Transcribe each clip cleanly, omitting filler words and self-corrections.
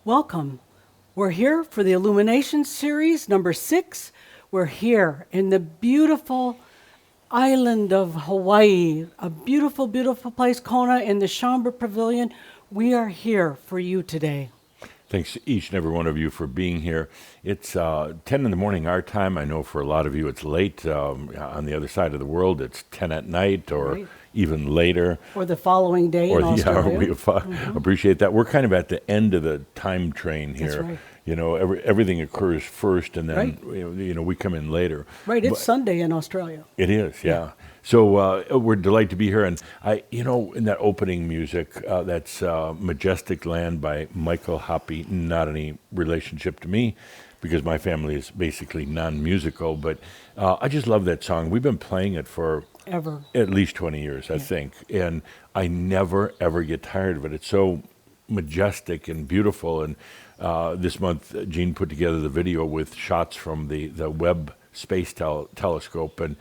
Welcome. We're here for the Illumination series, number 6. We're here in the beautiful island of Hawaii, a beautiful, beautiful place, Kona, in the Chambra Pavilion. We are here for you today. Thanks to each and every one of you for being here. It's 10 in the morning our time. I know for a lot of you it's late. On the other side of the world, it's 10 at night or Right. even later. Or the following day in Australia. We appreciate that. We're kind of at the end of the time train here. That's right. You know, everything occurs first, and then Right. we come in later. Right, it's But Sunday in Australia. it is, yeah. So we're delighted to be here, and in that opening music, that's "Majestic Land" by Michael Hoppy. Not any relationship to me, because my family is basically non-musical. But I just love that song. We've been playing it for Ever. at least 20 years, I think, and I never ever get tired of it. It's so majestic and beautiful. And this month, Gene put together the video with shots from the Webb Space Telescope, and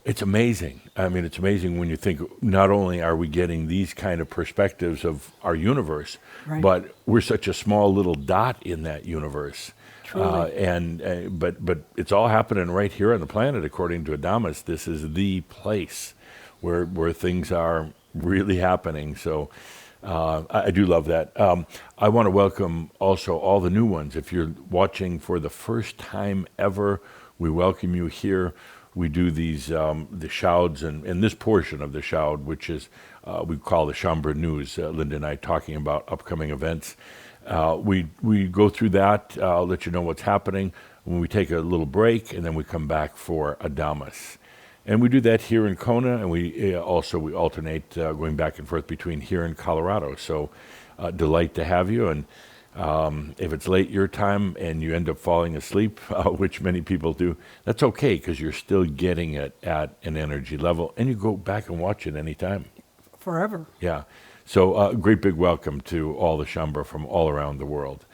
it's amazing. I mean, it's amazing when you think not only are we getting these kind of perspectives of our universe, Right. but we're such a small little dot in that universe. Truly. But it's all happening right here on the planet, according to ADAMUS. This is the place where things are really happening. So I do love that. I want to welcome also all the new ones. If you're watching for the first time ever, we welcome you here. We do these the shouds and this portion of the shoud, which is we call the Chambra News. Linda and I talking about upcoming events. We go through that. I'll let you know what's happening when we take a little break, and then we come back for ADAMUS. And we do that here in Kona, and we alternate going back and forth between here and Colorado. So delight to have you. And if it's late your time and you end up falling asleep, which many people do, that's okay, because you're still getting it at an energy level, and you go back and watch it anytime. Forever. Yeah. So great big welcome to all the Chambra from all around the world.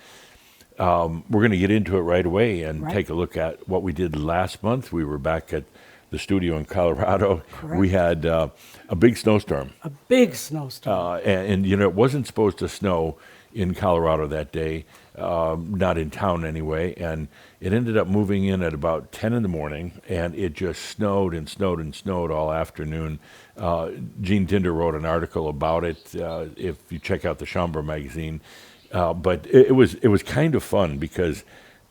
We're going to get into it right away and Right. take a look at what we did last month. We were back at the studio in Colorado. Correct. We had a big snowstorm. A big snowstorm. And it wasn't supposed to snow in Colorado that day, not in town anyway, and it ended up moving in at about 10 in the morning, and it just snowed and snowed and snowed all afternoon. Gene Tinder wrote an article about it, if you check out the Chambra magazine, but it was kind of fun because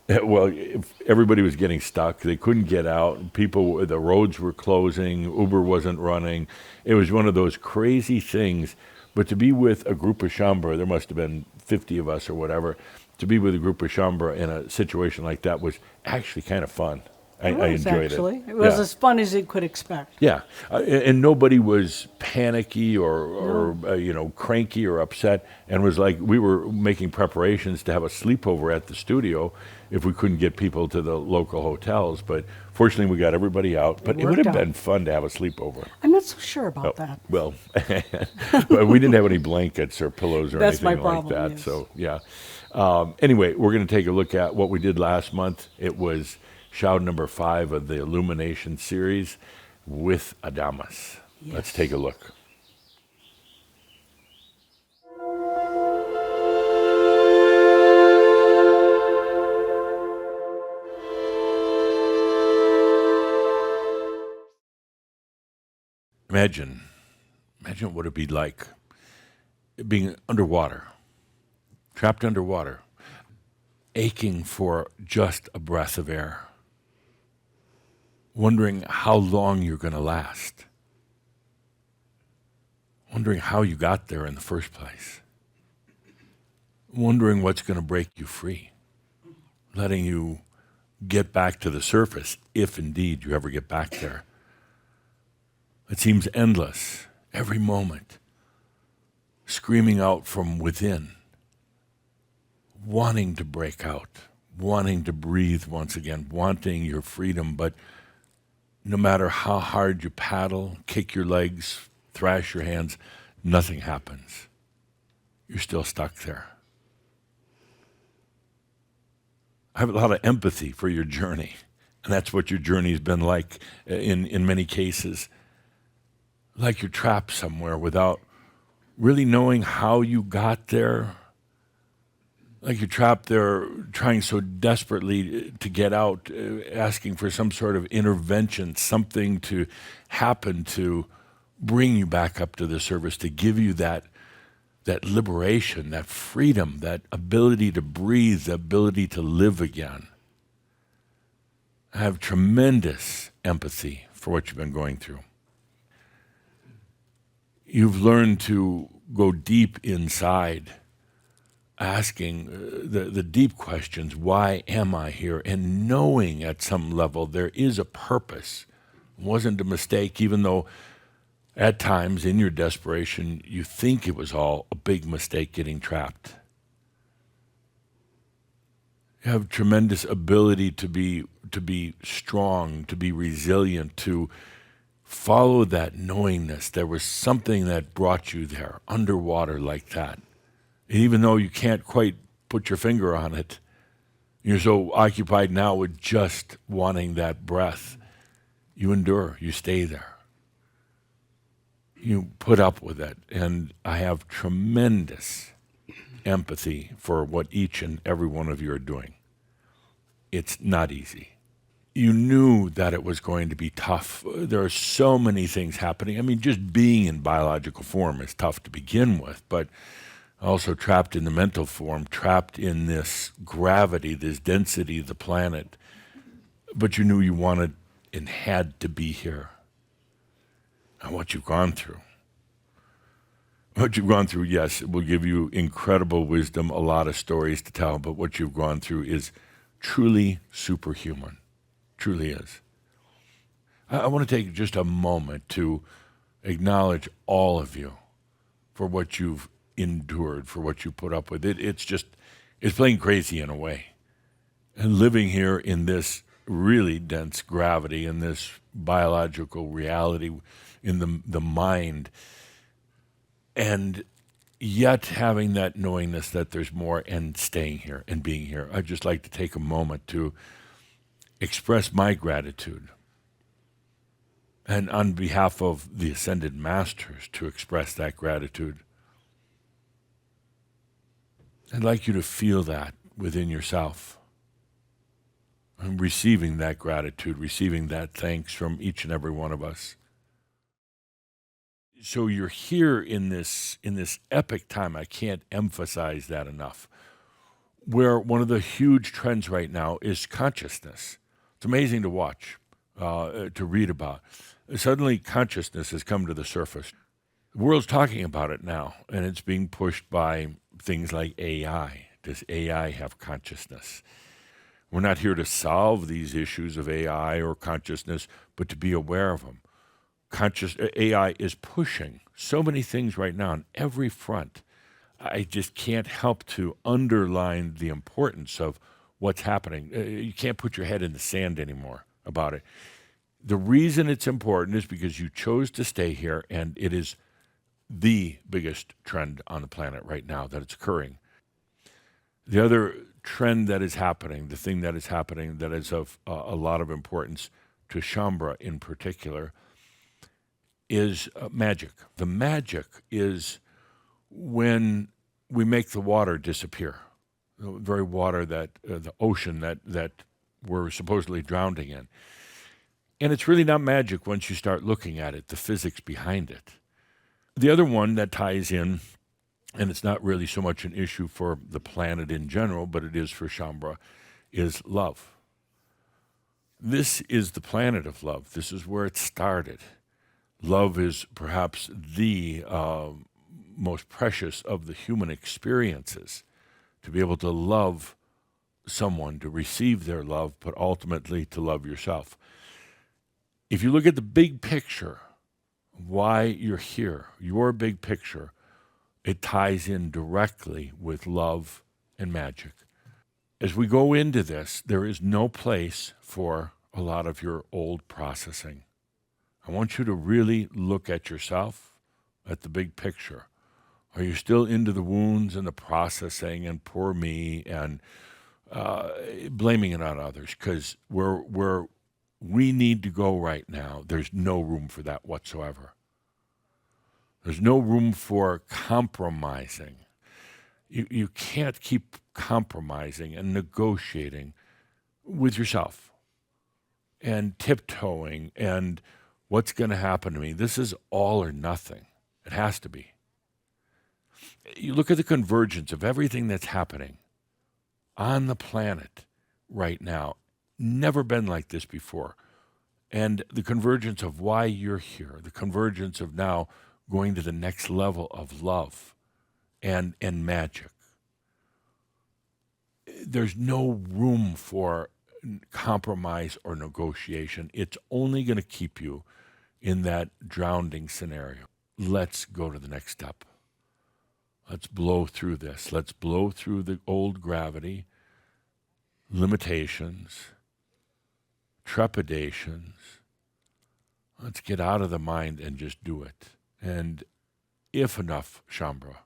everybody was getting stuck. They couldn't get out. The roads were closing. Uber wasn't running. It was one of those crazy things. But to be with a group of Chambra, there must have been 50 of us or whatever, to be with a group of Chambra in a situation like that was actually kind of fun. I enjoyed actually. it. It was Yeah. as fun as you could expect. Yeah, and nobody was panicky or cranky or upset, and was like we were making preparations to have a sleepover at the studio if we couldn't get people to the local hotels. But fortunately, we got everybody out. But it would worked have out. been fun to have a sleepover. I'm not so sure about that. Well, but we didn't have any blankets or pillows or That's my anything like problem, that. yes. So yeah. Anyway, we're going to take a look at what we did last month. It was shout number 5 of the Illumination series with ADAMUS. Yes. Let's take a look. Imagine what it'd be like being underwater, trapped underwater, aching for just a breath of air, wondering how long you're going to last, wondering how you got there in the first place, wondering what's going to break you free, letting you get back to the surface, if indeed you ever get back there. It seems endless, every moment, screaming out from within, wanting to break out, wanting to breathe once again, wanting your freedom, but no matter how hard you paddle, kick your legs, thrash your hands, nothing happens. You're still stuck there. I have a lot of empathy for your journey, and that's what your journey's been like in many cases. Like you're trapped somewhere without really knowing how you got there, like you're trapped there trying so desperately to get out, asking for some sort of intervention, something to happen to bring you back up to the surface, to give you that liberation, that freedom, that ability to breathe, the ability to live again. I have tremendous empathy for what you've been going through. You've learned to go deep inside, asking the deep questions, why am I here? And knowing at some level there is a purpose. It wasn't a mistake, even though at times in your desperation you think it was all a big mistake getting trapped. You have tremendous ability to be strong, to be resilient, to follow that knowingness. There was something that brought you there, underwater like that. Even though you can't quite put your finger on it, you're so occupied now with just wanting that breath. You endure, you stay there. You put up with it. And I have tremendous empathy for what each and every one of you are doing. It's not easy. You knew that it was going to be tough. There are so many things happening. I mean, just being in biological form is tough to begin with, but also trapped in the mental form, trapped in this gravity, this density of the planet. But you knew you wanted and had to be here. And what you've gone through. What you've gone through, yes, it will give you incredible wisdom, a lot of stories to tell, but what you've gone through is truly superhuman. Truly is. I want to take just a moment to acknowledge all of you for what you've endured, for what you put up with. It's playing crazy in a way. And living here in this really dense gravity, in this biological reality, in the mind, and yet having that knowingness that there's more and staying here and being here. I'd just like to take a moment to express my gratitude. And on behalf of the Ascended Masters, to express that gratitude. I'd like you to feel that within yourself. And receiving that gratitude, receiving that thanks from each and every one of us. So you're here in this epic time. I can't emphasize that enough. Where one of the huge trends right now is consciousness. It's amazing to watch, to read about. Suddenly, consciousness has come to the surface. The world's talking about it now, and it's being pushed by things like AI. Does AI have consciousness? We're not here to solve these issues of AI or consciousness, but to be aware of them. AI is pushing so many things right now on every front. I just can't help to underline the importance of what's happening. You can't put your head in the sand anymore about it. The reason it's important is because you chose to stay here, and it is the biggest trend on the planet right now that it's occurring. The other trend that is happening, the thing that is happening that is of a lot of importance to Shambhala in particular, is magic. The magic is when we make the water disappear, the very water that, the ocean that we're supposedly drowning in. And it's really not magic once you start looking at it, the physics behind it. The other one that ties in, and it's not really so much an issue for the planet in general, but it is for Shambhala, is love. This is the planet of love. This is where it started. Love is perhaps the most precious of the human experiences, to be able to love someone, to receive their love, but ultimately to love yourself. If you look at the big picture, why you're here, your big picture, it ties in directly with love and magic. As we go into this, there is no place for a lot of your old processing. I want you to really look at yourself, at the big picture. Are you still into the wounds and the processing and poor me and blaming it on others? Because where we need to go right now, there's no room for that whatsoever. There's no room for compromising. You can't keep compromising and negotiating with yourself and tiptoeing and what's going to happen to me. This is all or nothing. It has to be. You look at the convergence of everything that's happening on the planet right now. Never been like this before. And the convergence of why you're here, the convergence of now going to the next level of love and magic. There's no room for compromise or negotiation. It's only going to keep you in that drowning scenario. Let's go to the next step. Let's blow through this. Let's blow through the old gravity, limitations, trepidations. Let's get out of the mind and just do it. And if enough, Shambhala,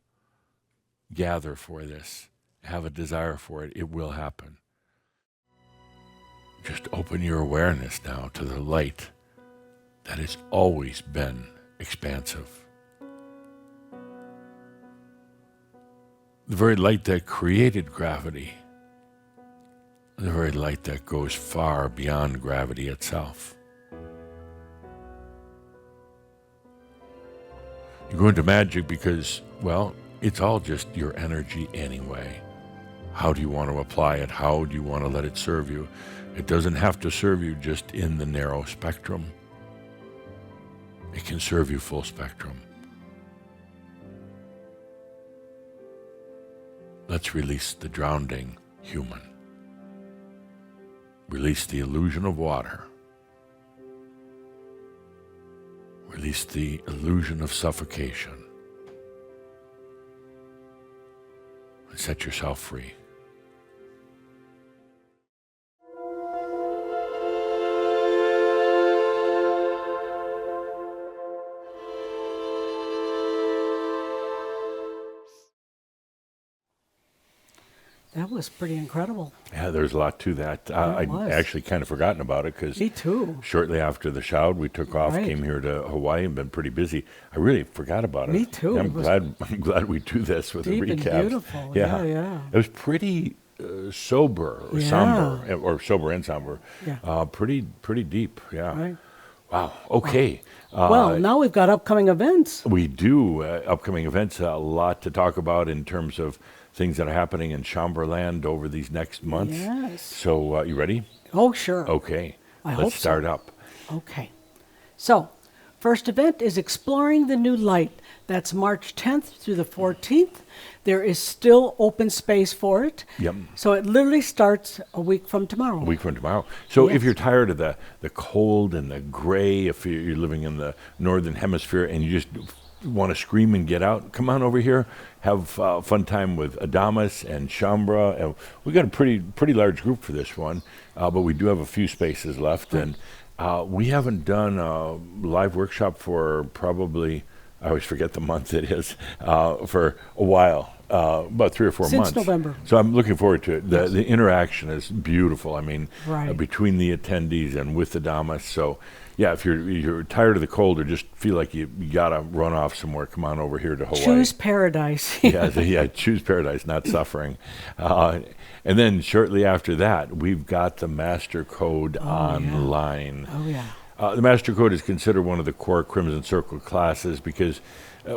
gather for this, have a desire for it, it will happen. Just open your awareness now to the light that has always been expansive. The very light that created gravity, the very light that goes far beyond gravity itself. You go into magic because, well, it's all just your energy anyway. How do you want to apply it? How do you want to let it serve you? It doesn't have to serve you just in the narrow spectrum. It can serve you full spectrum. Let's release the drowning human. Release the illusion of water. Release the illusion of suffocation. And set yourself free. That was pretty incredible. Yeah, there's a lot to that. I'd actually kind of forgotten about it because Me too. Shortly after the shout, we took off, Right. came here to Hawaii, and been pretty busy. I really forgot about it. Me too. Yeah, It I'm was glad we do this with the deep and recaps. beautiful. Yeah. It was pretty sober or Yeah. somber, or sober and somber. Yeah. Pretty deep. Yeah. Right. Wow. Okay. Well, now we've got upcoming events. We do upcoming events. A lot to talk about in terms of things that are happening in Chamberland over these next months. Yes. So, you ready? Oh, sure. Okay. I Let's hope so. start up. Okay. So, first event is Exploring the New Light. That's March 10th through the 14th. There is still open space for it. Yep. So it literally starts a week from tomorrow. A week from tomorrow. So Yes. if you're tired of the cold and the gray, if you're living in the northern hemisphere and you just want to scream and get out, come on over here. Have fun time with ADAMUS and Shambhala. And we got a pretty large group for this one, but we do have a few spaces left. Right. And we haven't done a live workshop for probably, I always forget the month it is, for a while. About 3 or 4 Since months. November. So I'm looking forward to it. Yes. The interaction is beautiful. I mean, Right. between the attendees and with the Damas. So, yeah, if you're tired of the cold or just feel like you got to run off somewhere, come on over here to Hawaii. Choose paradise. Yeah, choose paradise, not suffering. And then shortly after that, we've got the Master Code online. Oh, yeah. The Master Code is considered one of the core Crimson Circle classes because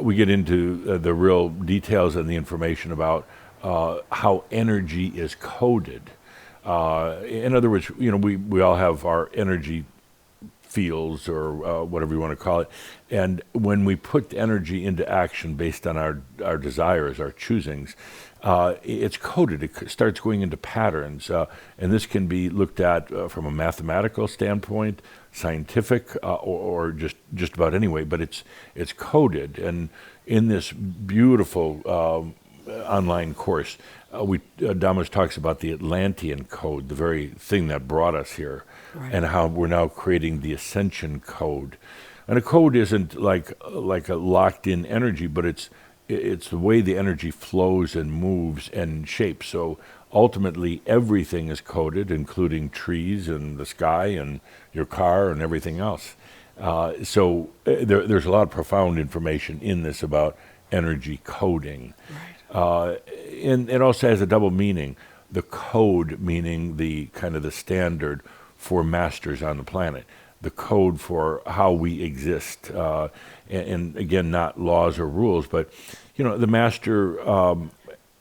we get into the real details and the information about how energy is coded. In other words, we all have our energy fields or whatever you want to call it. And when we put energy into action based on our desires, our choosings, it's coded. It starts going into patterns. And this can be looked at from a mathematical standpoint, scientific, or just about anyway, but it's coded. And in this beautiful online course, Damas talks about the Atlantean code, the very thing that brought us here, Right. and how we're now creating the Ascension code. And a code isn't like a locked-in energy, but it's the way the energy flows and moves and shapes. So ultimately, everything is coded, including trees and the sky and your car and everything else. So there's a lot of profound information in this about energy coding. Right. and it also has a double meaning. The code meaning the kind of the standard for masters on the planet, the code for how we exist, and again, not laws or rules, but the master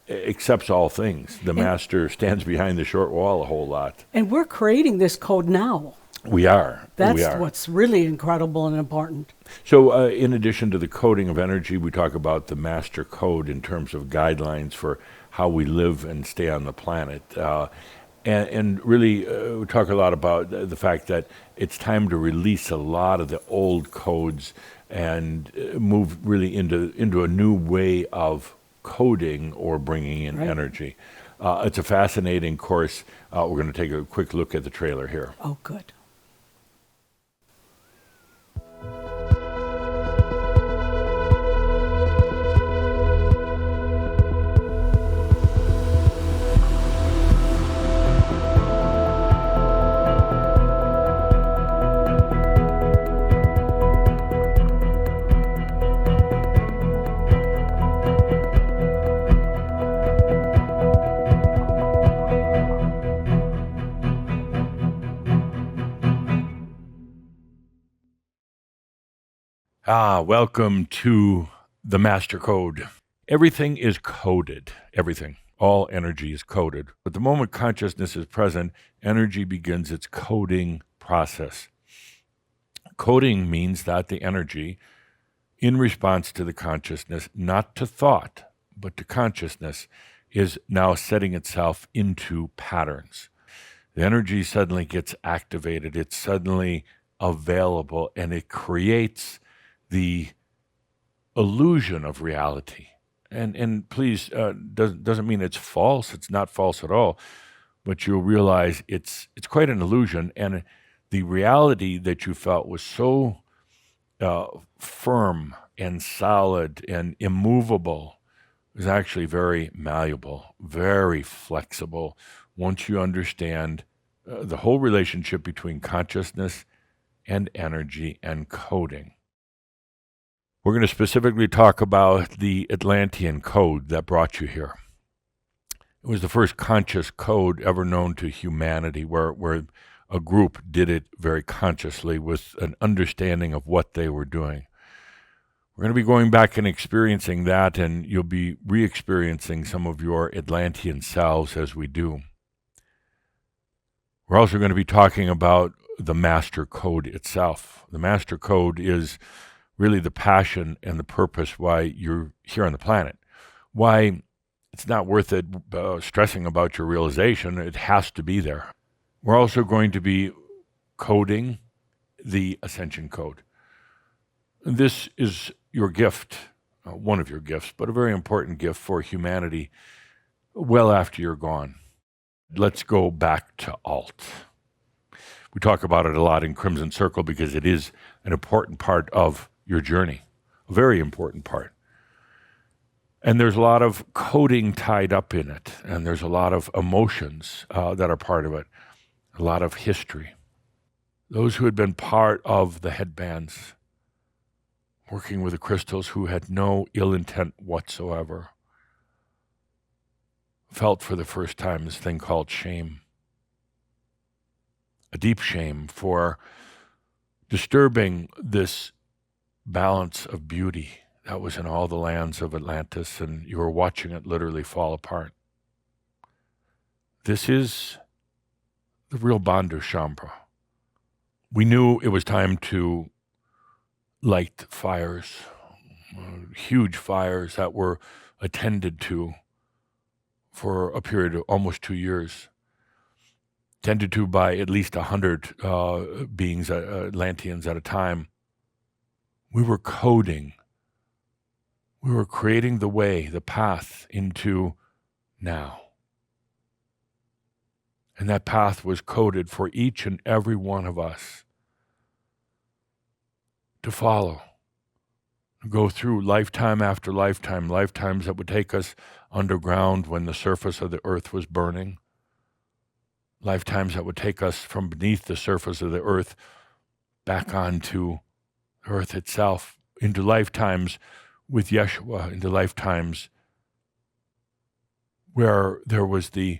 accepts all things. The master stands behind the short wall a whole lot. And we're creating this code now. We are. That's what's really incredible and important. So in addition to the coding of energy, we talk about the master code in terms of guidelines for how we live and stay on the planet. And really, we talk a lot about the fact that it's time to release a lot of the old codes and move really into a new way of coding or bringing in energy. It's a fascinating course. We're going to take a quick look at the trailer here. Oh, good. Welcome to the Master Code. Everything is coded. Everything. All energy is coded. But the moment consciousness is present, energy begins its coding process. Coding means that the energy, in response to the consciousness, not to thought, but to consciousness, is now setting itself into patterns. The energy suddenly gets activated. It's suddenly available, and it creates the illusion of reality. And please, doesn't mean it's false. It's not false at all. But you'll realize it's quite an illusion. And the reality that you felt was so firm and solid and immovable is actually very malleable, very flexible once you understand the whole relationship between consciousness and energy and coding. We're going to specifically talk about the Atlantean code that brought you here. It was the first conscious code ever known to humanity, where a group did it very consciously with an understanding of what they were doing. We're going to be going back and experiencing that, and you'll be re-experiencing some of your Atlantean selves as we do. We're also going to be talking about the Master Code itself. The Master Code is really the passion and the purpose why you're here on the planet. Why it's not worth it stressing about your realization. It has to be there. We're also going to be coding the Ascension Code. This is your gift, one of your gifts, but a very important gift for humanity well after you're gone. Let's go back to Alt. We talk about it a lot in Crimson Circle because it is an important part of your journey, a very important part. And there's a lot of coding tied up in it, and there's a lot of emotions that are part of it, a lot of history. Those who had been part of the headbands, working with the crystals, who had no ill intent whatsoever, felt for the first time this thing called shame. A deep shame for disturbing this balance of beauty that was in all the lands of Atlantis, and you were watching it literally fall apart. This is the real Bandhu Shambhala. We knew it was time to light fires, huge fires that were attended to for a period of almost 2 years, tended to by at least 100 beings, Atlanteans at a time. We were coding. We were creating the way, the path into now. And that path was coded for each and every one of us to follow, to go through lifetime after lifetime, lifetimes that would take us underground when the surface of the earth was burning, lifetimes that would take us from beneath the surface of the earth back onto earth itself, into lifetimes with Yeshua, into lifetimes where there was the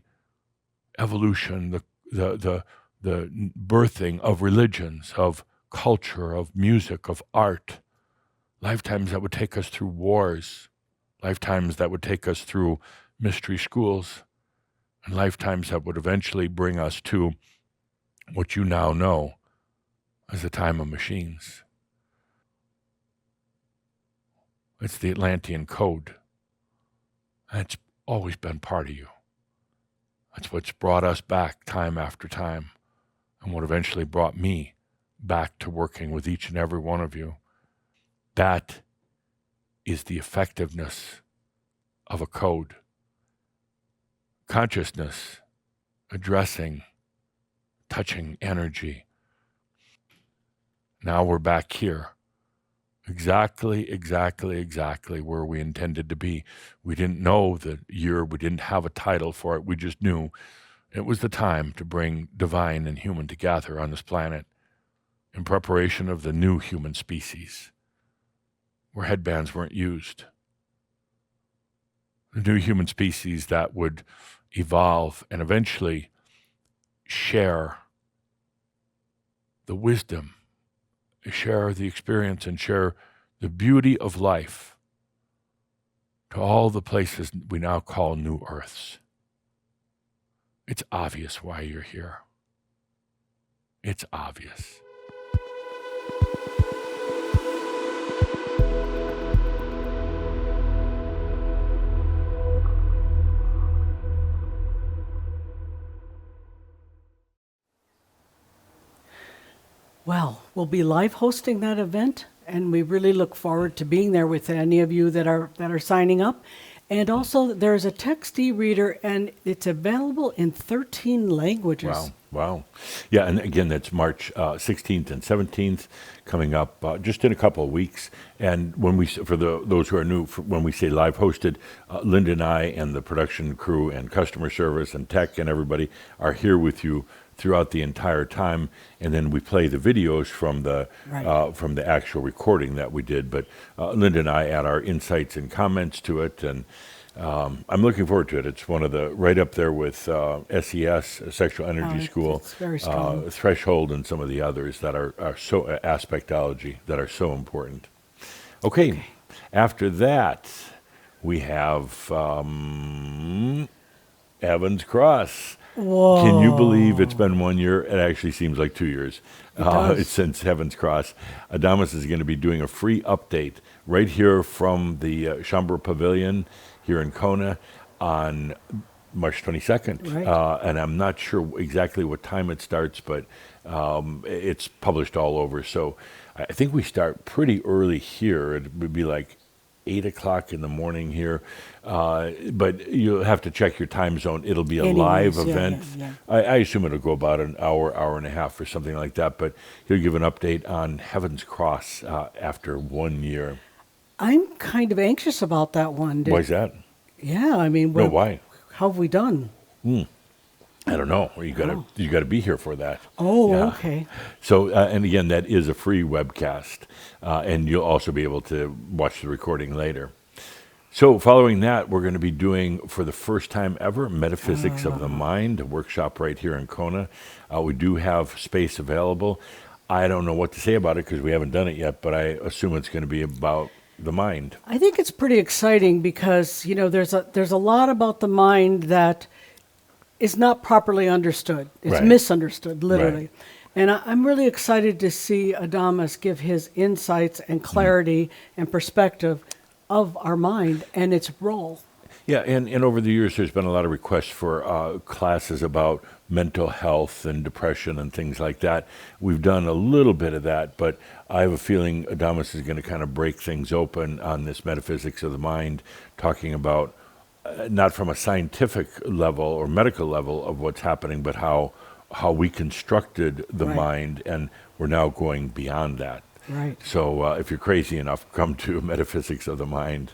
evolution, the birthing of religions, of culture, of music, of art, lifetimes that would take us through wars, lifetimes that would take us through mystery schools, and lifetimes that would eventually bring us to what you now know as the time of machines. It's the Atlantean code. And it's always been part of you. That's what's brought us back time after time, and what eventually brought me back to working with each and every one of you. That is the effectiveness of a code. Consciousness, addressing, touching energy. Now we're back here. Exactly where we intended to be. We didn't know the year, we didn't have a title for it, we just knew it was the time to bring divine and human together on this planet in preparation of the new human species, where headbands weren't used. The new human species that would evolve and eventually share the wisdom, share the experience, and share the beauty of life to all the places we now call new earths. It's obvious why you're here. It's obvious. Well, we'll be live hosting that event, and we really look forward to being there with any of you that are signing up. And also, there's a text e-reader, and it's available in 13 languages. Wow. Yeah, and again, that's March 16th and 17th, coming up just in a couple of weeks. And when we, those who are new, when we say live hosted, Linda and I and the production crew and customer service and tech and everybody are here with you throughout the entire time, and then we play the videos from the actual recording that we did. But Linda and I add our insights and comments to it, and I'm looking forward to it. It's one of the right up there with SES, Sexual Energy School, it's very strong. Threshold, and some of the others that are so aspectology that are so important. Okay. After that, we have Evans Cross. Whoa. Can you believe it's been 1 year? It actually seems like 2 years. It's since Heaven's Cross. Adamus is going to be doing a free update right here from the Chambra Pavilion here in Kona on March 22nd. Right. And I'm not sure exactly what time it starts, but it's published all over. So I think we start pretty early here. It would be like 8 o'clock in the morning here, but you'll have to check your time zone. It'll be a live event. Yeah. I assume it'll go about an hour and a half or something like that, but he'll give an update on Heaven's Cross after 1 year. I'm kind of anxious about that one. Why is that? Yeah, I mean, why? How have we done? I don't know. You got to be here for that. Oh, Yeah. okay. So, and again, that is a free webcast, and you'll also be able to watch the recording later. So, following that, we're going to be doing, for the first time ever, Metaphysics of the Mind, a workshop right here in Kona. We do have space available. I don't know what to say about it because we haven't done it yet, but I assume it's going to be about the mind. I think it's pretty exciting because, you know, there's a lot about the mind that is not properly understood. It's Right. misunderstood, literally. Right. And I'm really excited to see Adamus give his insights and clarity and perspective of our mind and its role. Yeah, and over the years, there's been a lot of requests for classes about mental health and depression and things like that. We've done a little bit of that, but I have a feeling Adamus is going to kind of break things open on this metaphysics of the mind, talking about not from a scientific level or medical level of what's happening, but how we constructed the Right. mind, and we're now going beyond that. Right. So if you're crazy enough, come to Metaphysics of the Mind.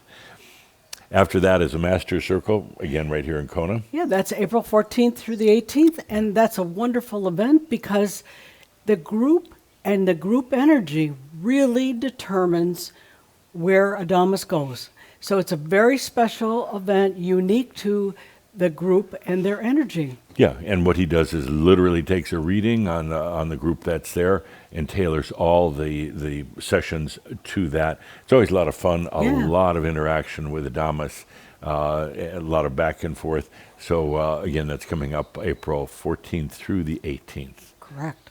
After that is a Master Circle, again right here in Kona. Yeah, that's April 14th through the 18th, and that's a wonderful event because the group and the group energy really determines where Adamus goes. So it's a very special event, unique to the group and their energy. Yeah, and what he does is literally takes a reading on the group that's there and tailors all the sessions to that. It's always a lot of fun, a Yeah. lot of interaction with Adamus, a lot of back and forth. So again, that's coming up April 14th through the 18th. Correct.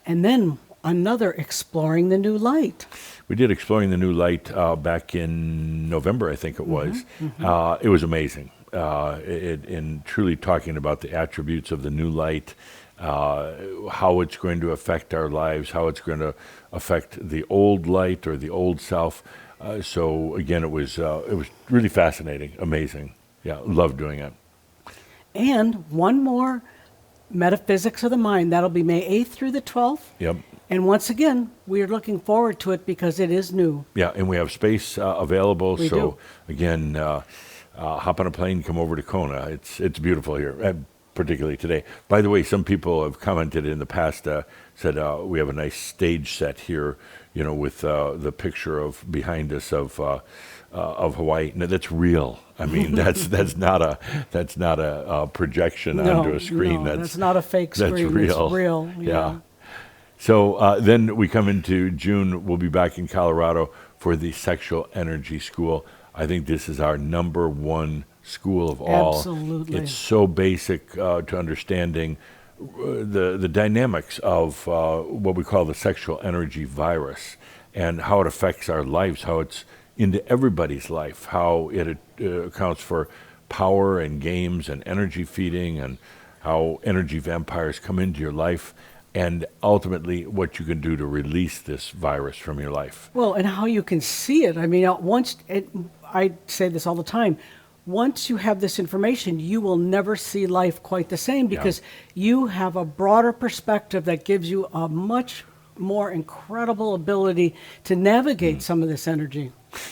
And then another Exploring the New Light. We did Exploring the New Light back in November, I think it was. It was amazing. In truly talking about the attributes of the new light, how it's going to affect our lives, how it's going to affect the old light or the old self. So again, it was really fascinating, amazing. Yeah, loved doing it. And one more, Metaphysics of the Mind. That'll be May 8th through the 12th. Yep. And once again, we are looking forward to it because it is new. Yeah, and we have space available. We so do. again, hop on a plane, come over to Kona. It's beautiful here, particularly today. By the way, some people have commented in the past, said we have a nice stage set here, with the picture of behind us of Hawaii. No, that's real. I mean, that's not a projection onto a screen. No, that's not a fake that's screen. real. It's real. Yeah. So then we come into June. We'll be back in Colorado for the Sexual Energy School. I think this is our number one school of all. Absolutely. It's so basic to understanding the dynamics of what we call the sexual energy virus and how it affects our lives, how it's into everybody's life, how it accounts for power and games and energy feeding and how energy vampires come into your life, and ultimately what you can do to release this virus from your life. Well, and how you can see it. I mean, I say this all the time. Once you have this information, you will never see life quite the same because you have a broader perspective that gives you a much more incredible ability to navigate some of this energy.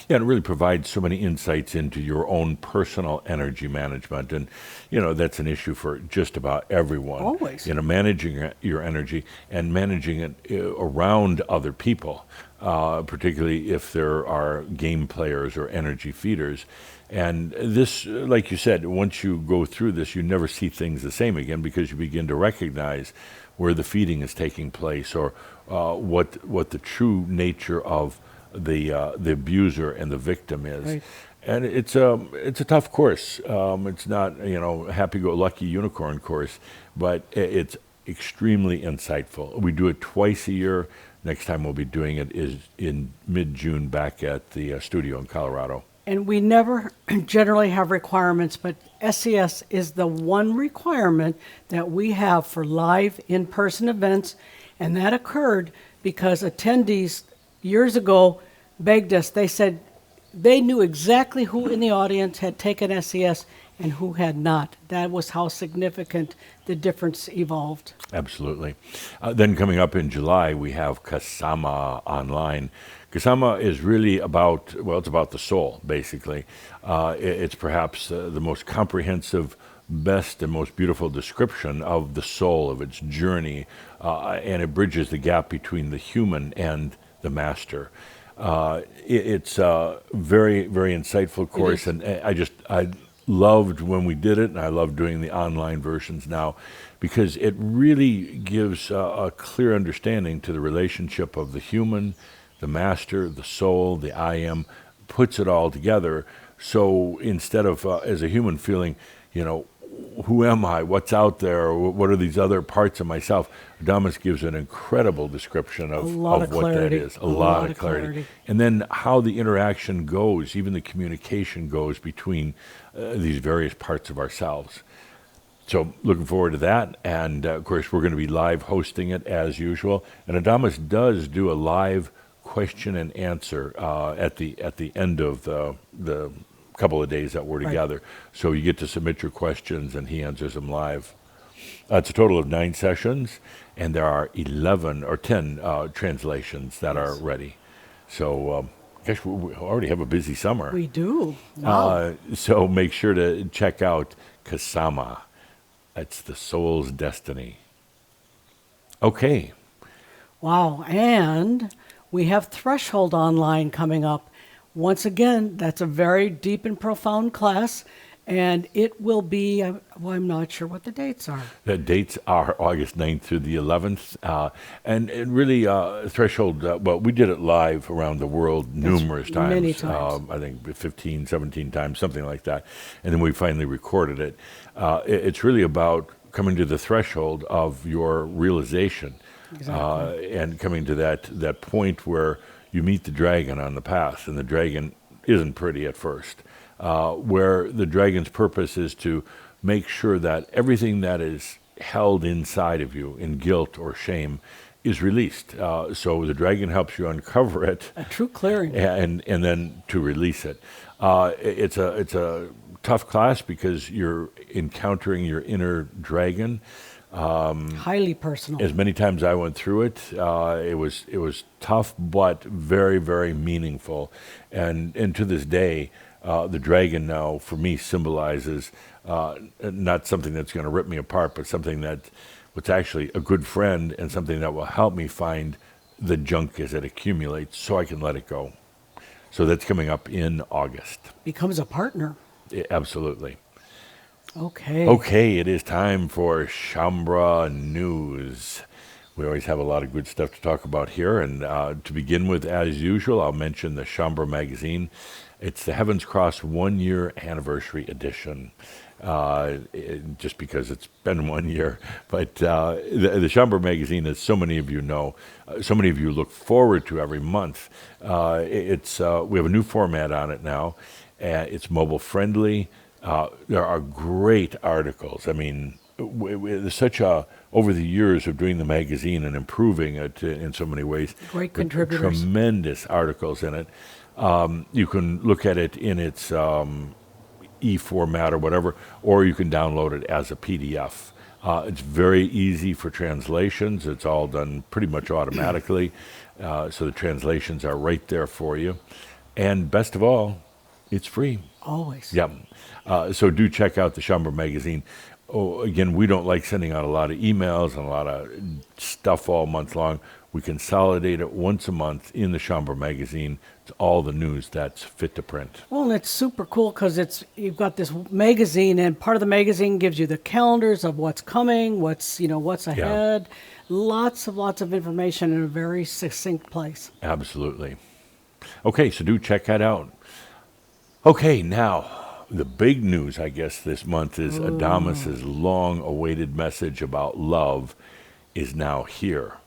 Yeah, and it really provides so many insights into your own personal energy management. And, that's an issue for just about everyone. Always. Managing your energy and managing it around other people, particularly if there are game players or energy feeders. And this, like you said, once you go through this, you never see things the same again because you begin to recognize where the feeding is taking place or what the true nature of the abuser and the victim is. Right. And it's a tough course. It's not a happy-go-lucky unicorn course, but it's extremely insightful. We do it twice a year. Next time we'll be doing it is in mid-June back at the studio in Colorado. And we never generally have requirements, but SES is the one requirement that we have for live in-person events, and that occurred because attendees years ago begged us. They said they knew exactly who in the audience had taken SES and who had not. That was how significant the difference evolved. Absolutely. Then coming up in July, we have Kasama online. Kasama is really it's about the soul, basically. It's perhaps the most comprehensive, best, and most beautiful description of the soul, of its journey, and it bridges the gap between the human and the master. It's a very, very insightful course, and I loved when we did it, and I love doing the online versions now because it really gives a clear understanding to the relationship of the human, the master, the soul, the I am, puts it all together. So instead of, as a human, feeling, who am I? What's out there? What are these other parts of myself? Adamus gives an incredible description of what clarity. that is. A lot of clarity. And then how the interaction goes, even the communication goes between these various parts of ourselves. So looking forward to that. And, of course, we're going to be live hosting it as usual. And Adamus does do a live question and answer at the end of the couple of days that we're together. So you get to submit your questions and he answers them live. It's a total of 9 sessions, and there are 11 or 10 translations that are ready. So, gosh, we already have a busy summer. We do. Wow. So make sure to check out Kasama. That's the soul's destiny. Okay. Wow. And we have Threshold online coming up. Once again, that's a very deep and profound class, And it will be, well, I'm not sure what the dates are. The dates are August 9th through the 11th. And really, Threshold, well, we did it live around the world numerous times. many times. I think 15, 17 times, something like that. And then we finally recorded it. It's really about coming to the threshold of your realization. Exactly. And coming to that point where you meet the dragon on the path, and the dragon isn't pretty at first, where the dragon's purpose is to make sure that everything that is held inside of you in guilt or shame is released. So the dragon helps you uncover it, A true clearing. and then to release it. It's a tough class because you're encountering your inner dragon. Highly personal. As many times I went through it, it was tough, but very, very meaningful. And to this day, the dragon now for me symbolizes not something that's going to rip me apart, but something what's actually a good friend and something that will help me find the junk as it accumulates, so I can let it go. So that's coming up in August. Becomes a partner. Absolutely. Okay. Okay, it is time for Shambra News. We always have a lot of good stuff to talk about here. And to begin with, as usual, I'll mention the Shambra magazine. It's the Heaven's Cross 1 year anniversary edition, just because it's been 1 year. But the Shambra magazine, as so many of you know, so many of you look forward to every month. We have a new format on it now. It's mobile friendly. There are great articles. I mean, there's such over the years of doing the magazine and improving it in so many ways. Great contributors. Tremendous articles in it. You can look at it in its e-format or whatever, or you can download it as a PDF. It's very easy for translations. It's all done pretty much automatically. So the translations are right there for you. And best of all, it's free. Always. Yep. So do check out the Shambra magazine. Oh, again, we don't like sending out a lot of emails and a lot of stuff all month long. We consolidate it once a month in the Shambra magazine. It's all the news that's fit to print. Well, and it's super cool because you've got this magazine, and part of the magazine gives you the calendars of what's coming, what's ahead. Lots of information in a very succinct place. Absolutely. Okay, so do check that out. Okay, now the big news, I guess, this month is ADAMUS's long-awaited message about love is now here.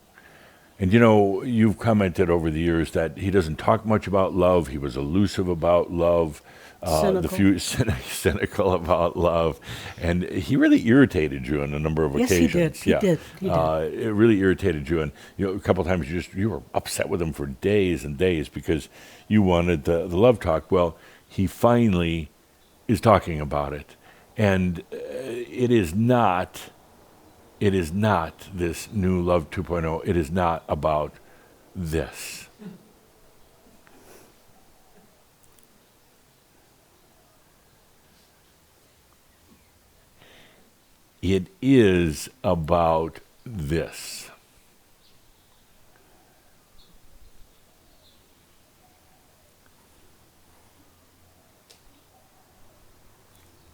And you've commented over the years that he doesn't talk much about love. He was elusive about love, cynical about love, and he really irritated you on a number of occasions. He did. It really irritated you, and a couple of times you were upset with him for days and days because you wanted the love talk. Well, he finally is talking about it, and it is not this new Love 2.0. It is not about this. It is about this.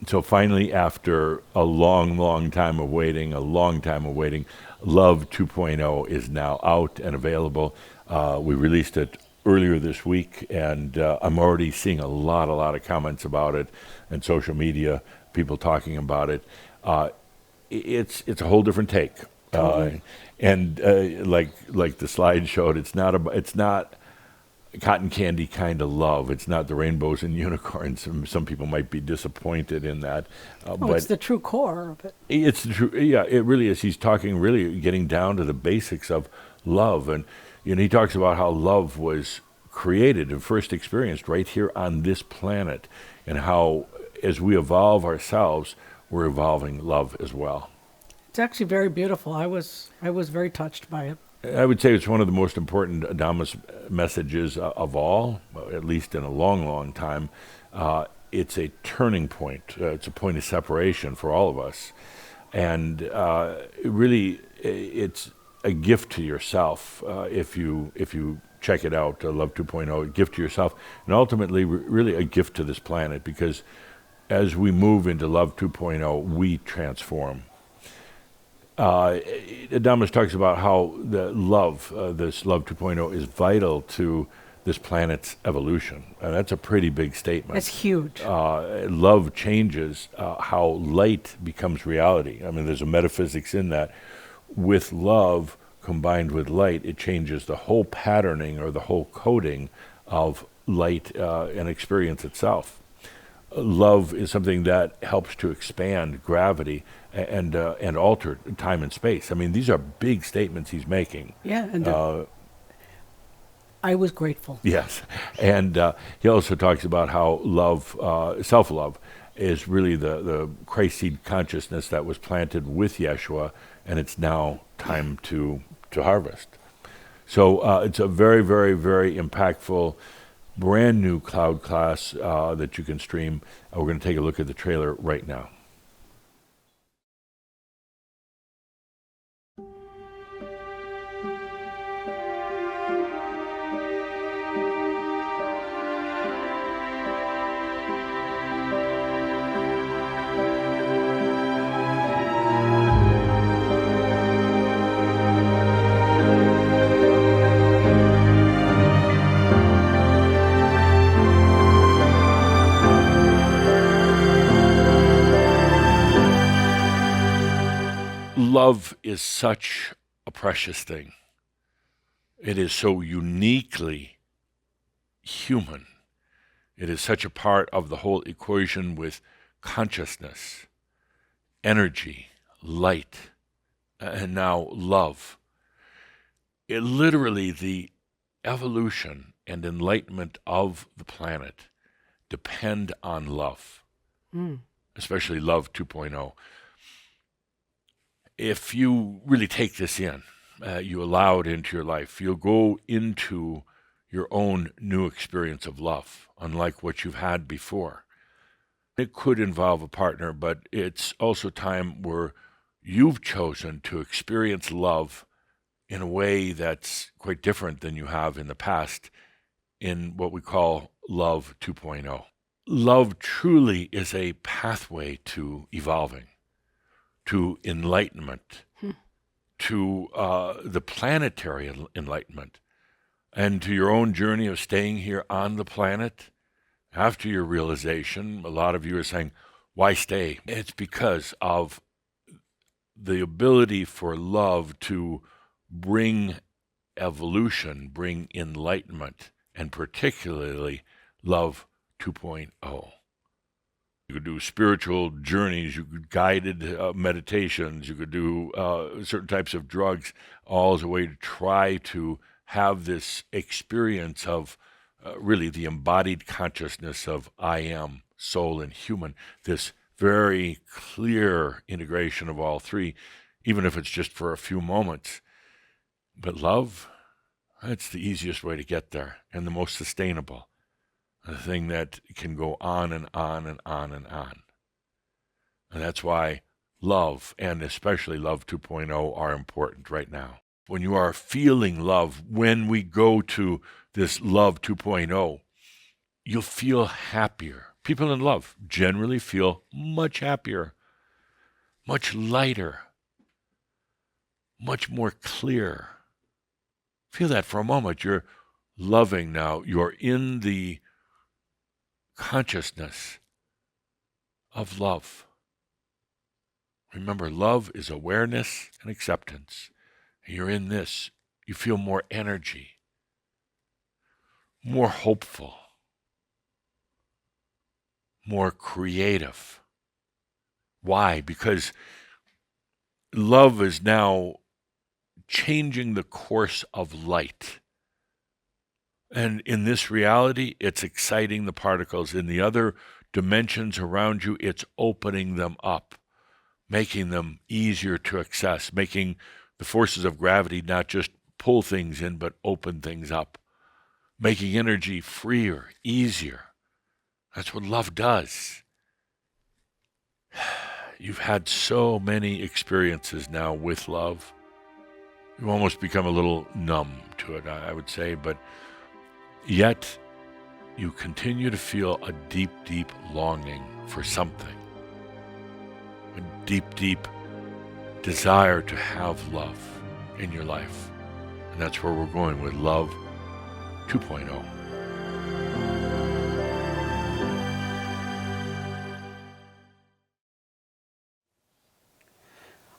So finally, after a long time of waiting, Love 2.0 is now out and available. We released it earlier this week, and I'm already seeing a lot of comments about it and social media, people talking about it. It's a whole different take. Totally. And like the slide showed, it's not cotton candy kind of love. It's not the rainbows and unicorns. Some people might be disappointed in that. But it's the true core of it. It's the true, yeah, it really is. He's talking, really getting down to the basics of love. And he talks about how love was created and first experienced right here on this planet, and how as we evolve ourselves, we're evolving love as well. It's actually very beautiful. I was very touched by it. I would say it's one of the most important ADAMUS messages of all, at least in a long time. It's a turning point. It's a point of separation for all of us. And really, it's a gift to yourself if you check it out, Love 2.0, a gift to yourself, and ultimately really a gift to this planet, because as we move into Love 2.0, we transform. ADAMUS talks about how the love, this Love 2.0, is vital to this planet's evolution. And that's a pretty big statement. That's huge. Love changes how light becomes reality. I mean, there's a metaphysics in that. With love combined with light, it changes the whole patterning or the whole coding of light and experience itself. Love is something that helps to expand gravity and alter time and space. I mean, these are big statements he's making. Yeah, and I was grateful. Yes, and he also talks about how love, self-love, is really the Christ seed consciousness that was planted with Yeshua, and it's now time to harvest. So it's a very, very, very impactful, brand new cloud class that you can stream. We're going to take a look at the trailer right now. Love is such a precious thing. It is so uniquely human. It is such a part of the whole equation with consciousness, energy, light, and now love. It literally, the evolution and enlightenment of the planet depend on love, especially Love 2.0. If you really take this in, you allow it into your life, you'll go into your own new experience of love, unlike what you've had before. It could involve a partner, but it's also time where you've chosen to experience love in a way that's quite different than you have in the past in what we call Love 2.0. Love truly is a pathway to evolving, to enlightenment, to the planetary enlightenment, and to your own journey of staying here on the planet. After your realization, a lot of you are saying, why stay? It's because of the ability for love to bring evolution, bring enlightenment, and particularly Love 2.0. You could do spiritual journeys, you could guided meditations, you could do certain types of drugs, all as a way to try to have this experience of really the embodied consciousness of I am, soul and human, this very clear integration of all three, even if it's just for a few moments. But love, that's the easiest way to get there and the most sustainable. The thing that can go on and on and on and on. And that's why love, and especially Love 2.0, are important right now. When you are feeling love, when we go to this Love 2.0, you'll feel happier. People in love generally feel much happier, much lighter, much more clear. Feel that for a moment. You're loving now. You're in the consciousness of love. Remember, love is awareness and acceptance. You're in this. You feel more energy, more hopeful, more creative. Why? Because love is now changing the course of light. And in this reality, it's exciting the particles. In the other dimensions around you, it's opening them up, making them easier to access, making the forces of gravity not just pull things in, but open things up, making energy freer, easier. That's what love does. You've had so many experiences now with love. You've almost become a little numb to it, I would say, but yet you continue to feel a deep, deep longing for something, a deep, deep desire to have love in your life. And that's where we're going with Love 2.0.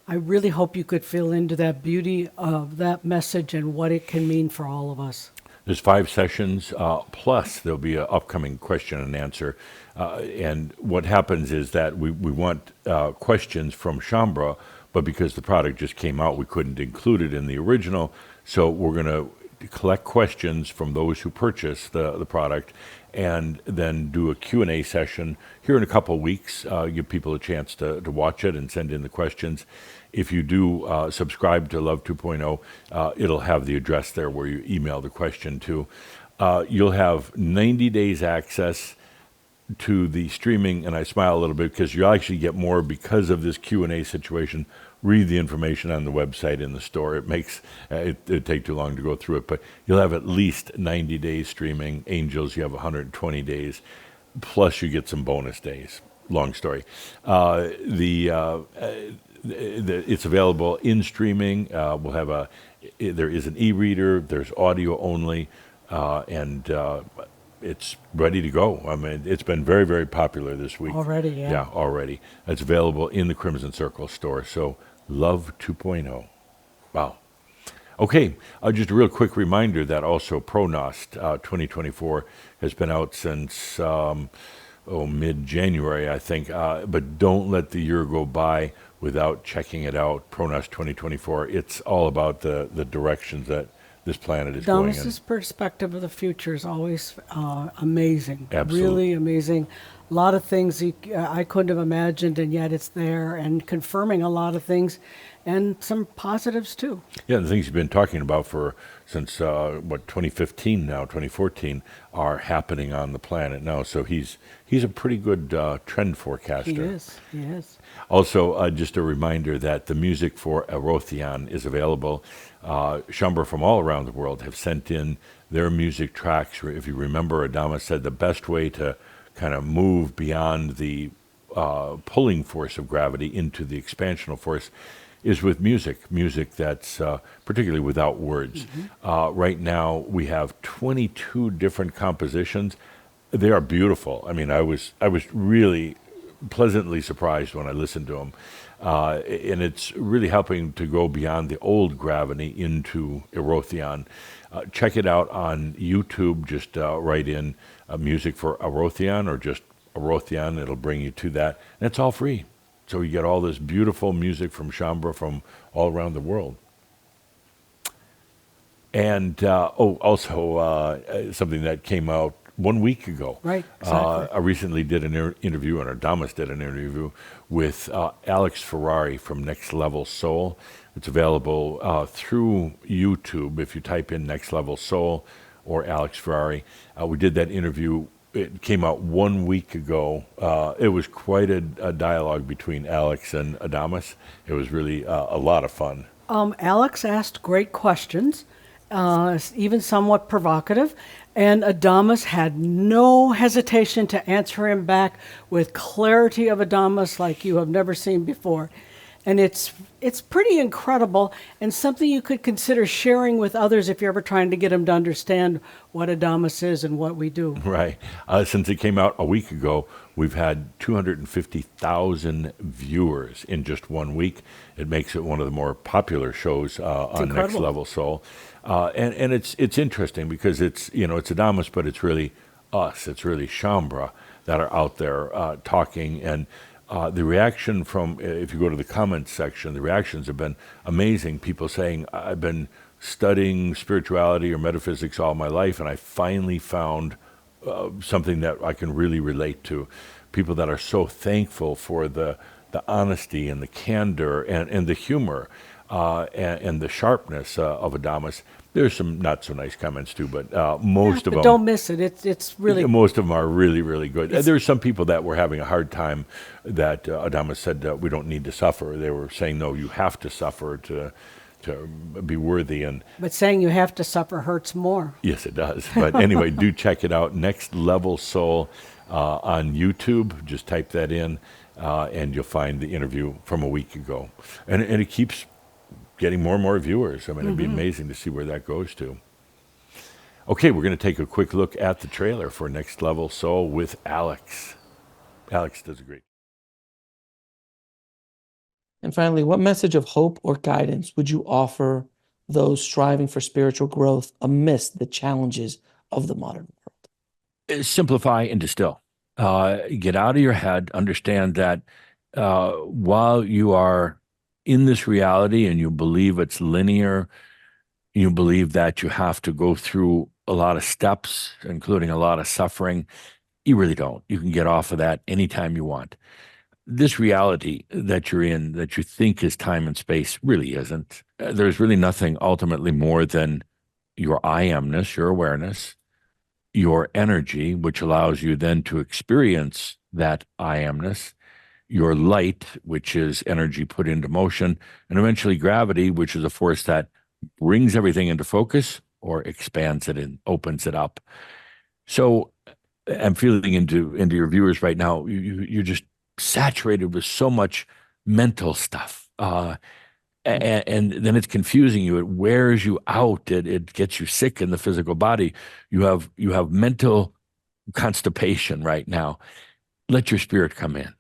I really hope you could feel into that beauty of that message and what it can mean for all of us. There's 5 sessions, plus there'll be an upcoming question and answer. And what happens is that we want questions from Shambra, but because the product just came out, we couldn't include it in the original. So we're going to collect questions from those who purchase the product and then do a Q&A session here in a couple of weeks, give people a chance to watch it and send in the questions. If you do subscribe to Love 2.0, it'll have the address there where you email the question to. You'll have 90 days access to the streaming, and I smile a little bit because you actually get more because of this Q&A situation. Read the information on the website in the store. It makes it'd take too long to go through it, but you'll have at least 90 days streaming. Angels, you have 120 days, plus you get some bonus days. Long story. It's available in streaming. We'll have there is an e-reader. There's audio only, and it's ready to go. I mean, it's been very, very popular this week. Already, yeah. Yeah, already. It's available in the Crimson Circle store. So, Love 2.0. Wow. Okay, just a real quick reminder that also Pronost 2024 has been out since mid-January, I think. But don't let the year go by without checking it out. Pronost 2024. It's all about the directions that this planet is going in. Adamus's perspective of the future is always amazing. Absolutely. Really amazing. A lot of things I couldn't have imagined, and yet it's there, and confirming a lot of things, and some positives too. Yeah, the things you've been talking about since 2015 now, 2014, are happening on the planet now. So he's a pretty good trend forecaster. He is. Also, just a reminder that the music for Erothion is available. Shambra from all around the world have sent in their music tracks. If you remember, Adamus said the best way to kind of move beyond the pulling force of gravity into the expansional force is with music that's particularly without words. Right now, we have 22 different compositions. They are beautiful. I mean, I was really pleasantly surprised when I listened to them. And it's really helping to go beyond the old gravity into Erothion. Check it out on YouTube. Just write in music for Erothion or just Erothion. It'll bring you to that. And it's all free. So you get all this beautiful music from Shambra from all around the world. And also something that came out 1 week ago. Right, exactly. I recently did an interview, and Adamus did an interview with Alex Ferrari from Next Level Soul. It's available through YouTube if you type in Next Level Soul or Alex Ferrari. We did that interview. It came out 1 week ago. It was quite a dialogue between Alex and Adamus. It was really a lot of fun. Alex asked great questions, even somewhat provocative, and Adamus had no hesitation to answer him back with clarity of Adamus like you have never seen before. And it's pretty incredible and something you could consider sharing with others if you're ever trying to get them to understand what Adamus is and what we do. Right. Since it came out a week ago, we've had 250,000 viewers in just 1 week. It makes it one of the more popular shows on incredible. Next Level Soul. And it's interesting because it's Adamus, but it's really us. It's really Shambra that are out there talking. And the reaction from, if you go to the comments section, the reactions have been amazing. People saying, I've been studying spirituality or metaphysics all my life, and I finally found something that I can really relate to. People that are so thankful for the honesty and the candor and the humor and the sharpness of Adamus. There's some not so nice comments too, but most of them. Don't miss it. It's really. Most of them are really, really good. There's some people that were having a hard time that Adamus said we don't need to suffer. They were saying, no, you have to suffer to be worthy. And But saying you have to suffer hurts more. yes, it does. But anyway, do check it out. Next Level Soul on YouTube. Just type that in, and you'll find the interview from a week ago. And it keeps getting more and more viewers. I mean, it'd be amazing to see where that goes to. Okay, we're going to take a quick look at the trailer for Next Level Soul with Alex. Alex does a great. And finally, what message of hope or guidance would you offer those striving for spiritual growth amidst the challenges of the modern world? Simplify and distill. Get out of your head. Understand that while you are in this reality and you believe it's linear, you believe that you have to go through a lot of steps, including a lot of suffering, you really don't. You can get off of that anytime you want. This reality that you're in, that you think is time and space, really isn't. There's really nothing ultimately more than your I amness, your awareness, your energy, which allows you then to experience that I amness, your light, which is energy put into motion, and eventually gravity, which is a force that brings everything into focus or expands it and opens it up. So I'm feeling into your viewers right now, you're just saturated with so much mental stuff. And then it's confusing you. It wears you out. It gets you sick in the physical body. You have mental constipation right now. Let your spirit come in.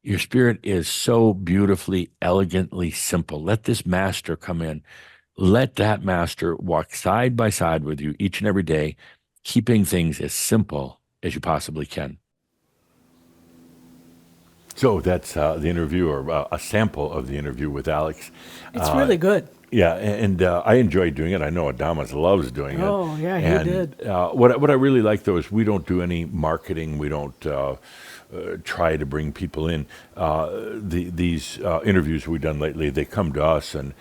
Your spirit is so beautifully, elegantly simple. Let this master come in. Let that master walk side by side with you each and every day, keeping things as simple as you possibly can. So that's the interview, or a sample of the interview with Alex. It's really good. Yeah, and I enjoy doing it. I know Adamus loves doing it. Oh, yeah, he and, did. What I really like, though, is we don't do any marketing. We don't try to bring people in. These interviews we've done lately, they come to us, and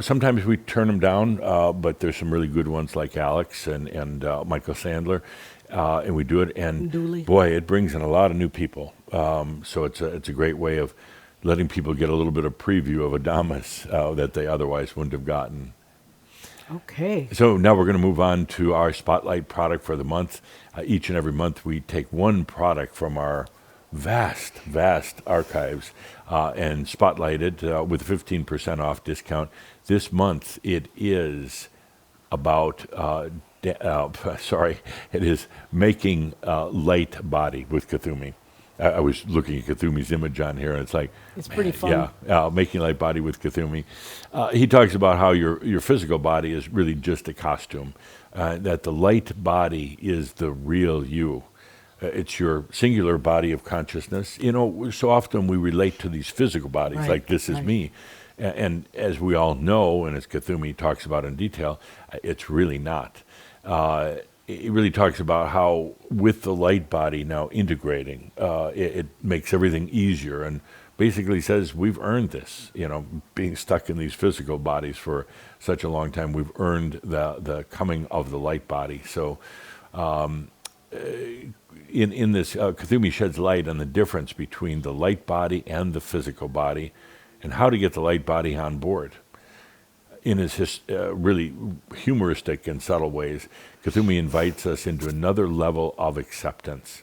sometimes we turn them down, but there's some really good ones like Alex and Michael Sandler, and we do it. And Dooley. Boy, it brings in a lot of new people. So it's a great way of letting people get a little bit of preview of Adamus that they otherwise wouldn't have gotten. Okay. So now we're going to move on to our Spotlight product for the month. Each and every month we take one product from our vast archives and spotlight it with a 15% off discount. This month it is about, it is making light body with Kuthumi. I was looking at Kathumi's image on here, and it's like, It's pretty fun. Yeah, making light body with Kuthumi. He talks about how your physical body is really just a costume, that the light body is the real you. It's your singular body of consciousness. You know, so often we relate to these physical bodies, like this is me. And as we all know, and as Kuthumi talks about in detail, it's really not. It really talks about how with the light body now integrating, it makes everything easier, and basically says we've earned this. You know, being stuck in these physical bodies for such a long time, we've earned the coming of the light body. So in this, Kuthumi sheds light on the difference between the light body and the physical body, and how to get the light body on board. In his really humoristic and subtle ways, Kuthumi invites us into another level of acceptance.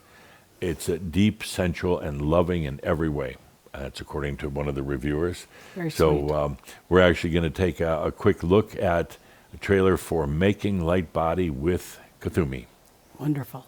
It's deep, sensual, and loving in every way. That's according to one of the reviewers. Very so we're actually going to take a quick look at a trailer for Making Light Body with Kuthumi. Wonderful.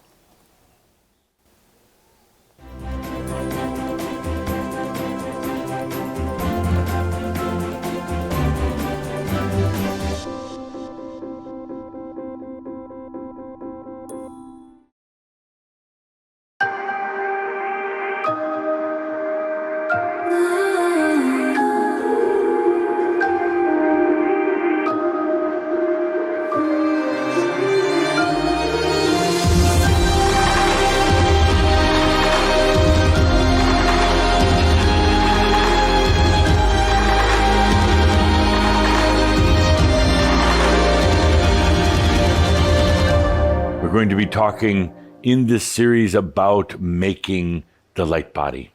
We're going to be talking in this series about making the light body.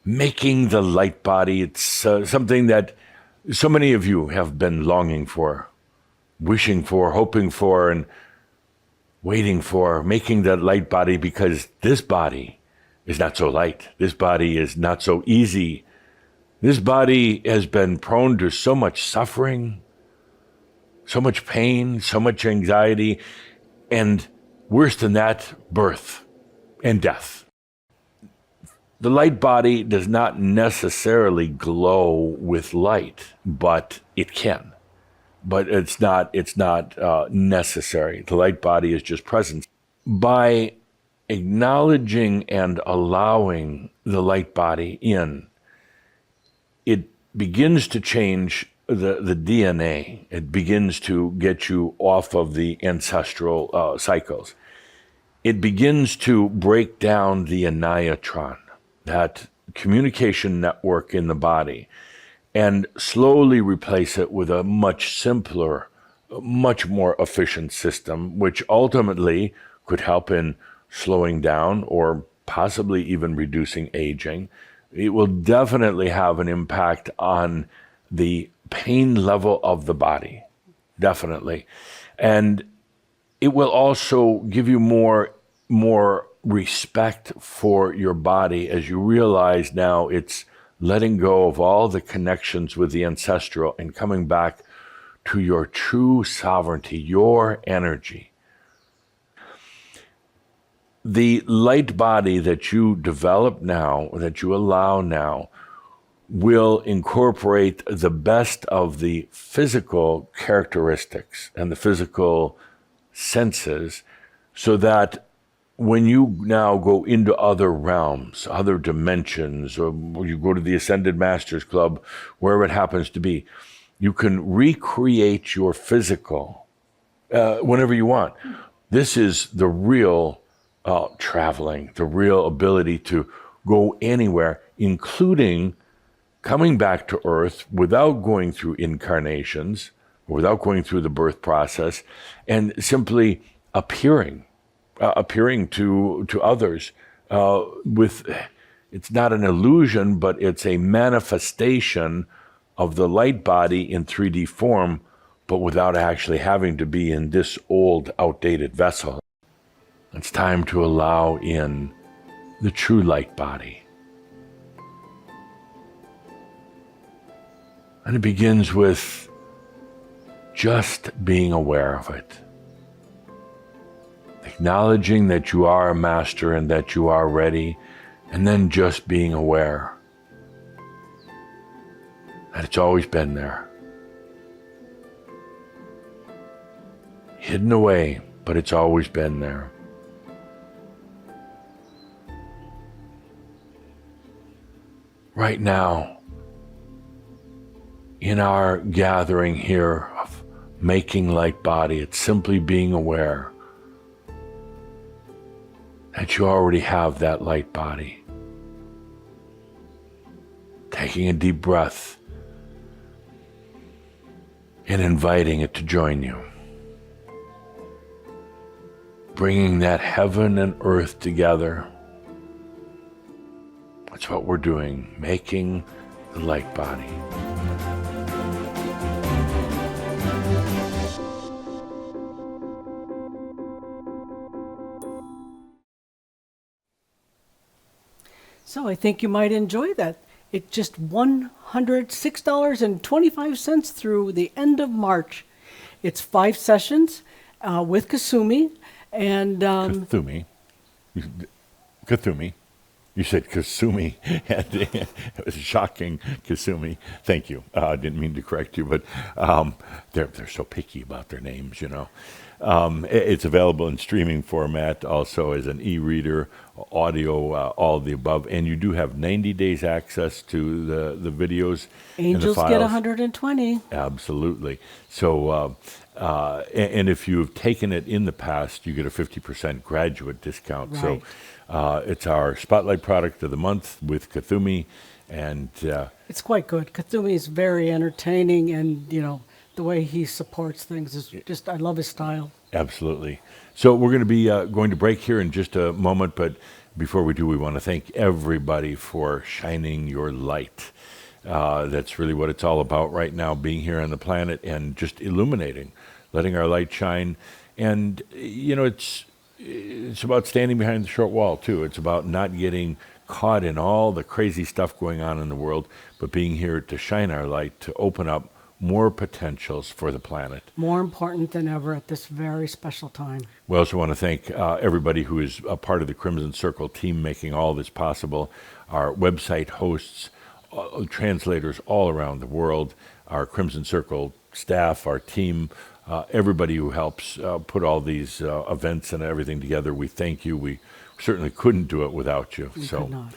Making the light body, it's something that So many of you have been longing for, wishing for, hoping for, and waiting for making that light body, because this body is not so light. This body is not so easy. This body has been prone to so much suffering, so much pain, so much anxiety, and worse than that, birth and death. The light body does not necessarily glow with light, but it can. But it's not necessary. The light body is just presence. By acknowledging and allowing the light body in, it begins to change the DNA. It begins to get you off of the ancestral cycles. It begins to break down the aniatron, that communication network in the body, and slowly replace it with a much simpler, much more efficient system, which ultimately could help in slowing down or possibly even reducing aging. It will definitely have an impact on the pain level of the body, definitely. And it will also give you more respect for your body as you realize now it's letting go of all the connections with the ancestral and coming back to your true sovereignty, your energy. The light body that you develop now, that you allow now, will incorporate the best of the physical characteristics and the physical senses, so that when you now go into other realms, other dimensions, or you go to the Ascended Masters Club, wherever it happens to be, you can recreate your physical whenever you want. This is the real traveling, the real ability to go anywhere, including coming back to Earth without going through incarnations, without going through the birth process, and simply appearing to others with, it's not an illusion, but it's a manifestation of the light body in 3D form, but without actually having to be in this old, outdated vessel. It's time to allow in the true light body. And it begins with just being aware of it. Acknowledging that you are a master and that you are ready, and then just being aware that it's always been there. Hidden away, but it's always been there. Right now, in our gathering here of making light body, it's simply being aware that you already have that light body. Taking a deep breath and inviting it to join you. Bringing that heaven and earth together. That's what we're doing, making the light body. So I think you might enjoy that. It's just $106.25 through the end of March. It's 5 sessions with Kasumi. And Kathumi. Kathumi. You said Kasumi. It was shocking, Kasumi. Thank you. I didn't mean to correct you, but they're so picky about their names, you know. It's available in streaming format, also as an e-reader, audio, all of the above. And you do have 90 days access to the videos. Angels and the get files. 120. Absolutely. So, and if you've taken it in the past, you get a 50% graduate discount. Right. So it's our Spotlight product of the month with Kathumi. And It's quite good. Kathumi is very entertaining, and, you know, the way he supports things is just, I love his style. absolutely. So we're going to be going to break here in just a moment. But before we do, we want to thank everybody for shining your light. That's really what it's all about right now, being here on the planet and just illuminating, letting our light shine. And, it's about standing behind the short wall, too. It's about not getting caught in all the crazy stuff going on in the world, but being here to shine our light, to open up more potentials for the planet. More important than ever at this very special time. We also want to thank everybody who is a part of the Crimson Circle team making all this possible. Our website hosts, translators all around the world, our Crimson Circle staff, our team, everybody who helps put all these events and everything together. We thank you. We certainly couldn't do it without you. We So could not.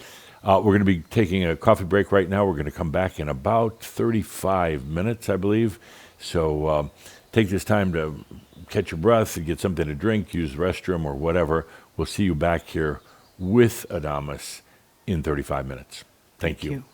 we're going to be taking a coffee break right now. We're going to come back in about 35 minutes, I believe. So take this time to catch your breath and get something to drink, use the restroom or whatever. We'll see you back here with Adamus in 35 minutes. Thank you.